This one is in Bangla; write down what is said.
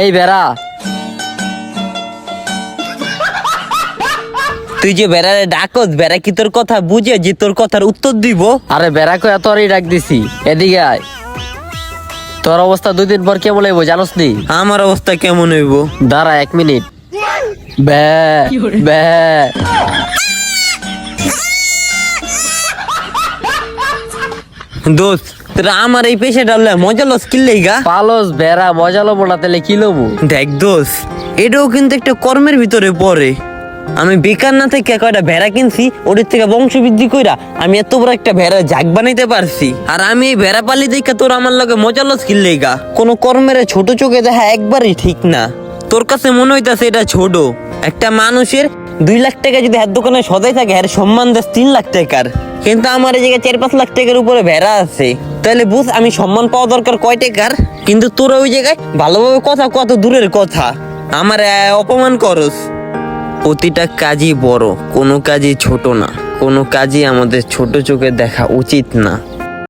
এই বেড়া, তুই যে বেড়ারে ডাকস, বেড়া কি তোর কথা বুঝে যে তোর কথার উত্তর দিব? আরে বেড়া কই এতই ডাক দিছি, এদিকে আয়। তোর অবস্থা 2 দিন পর কেমন হইব জানোস নি? আমার অবস্থা কেমন হইব? দাঁড়া 1 মিনিট। বে বে দোস্ত, তোরা আমার এই পেশে ডাললে মজা লস কিনলেই গা। পালস বেড়া মজা লবো না তাহলে কি লবো? দেখ দোস্ত, এটাও কিন্তু একটা কর্মের ভিতরে পড়ে। আমি বেকার না থেকে কয়টা ভেড়া কিনছি, ওদের থেকে বংশ বৃদ্ধি কইরা আমি এত বড় একটা ভেড়া জাগ বানাইতে পারছি। আর আমি এই ভেড়া পালি দেখা তোর আমার লগে মজা লস কিনলেই গা। কোনো কর্মের ছোট চোখে দেখা একবারই ঠিক না। তোর কাছে মনে হইতাছে এটা ছোট। একটা মানুষের 2 লাখ টাকা যদি হাত দোকানে সদাই থাকে, এর সম্মান দেয় 3 লাখ টাকার। কিন্তু আমার এই জায়গায় 4-5 লাখ টাকার উপরে ভেড়া আছে। তাহলে বুঝ আমি সম্মান পাওয়া দরকার কয় টাকার। কিন্তু তোরা ওই জায়গায় ভালোভাবে কথা কত দূরের কথা, আমার অপমান করস। প্রতিটা কাজই বড়, কোনো কাজই ছোট না। কোনো কাজই আমাদের ছোট চোখে দেখা উচিত না।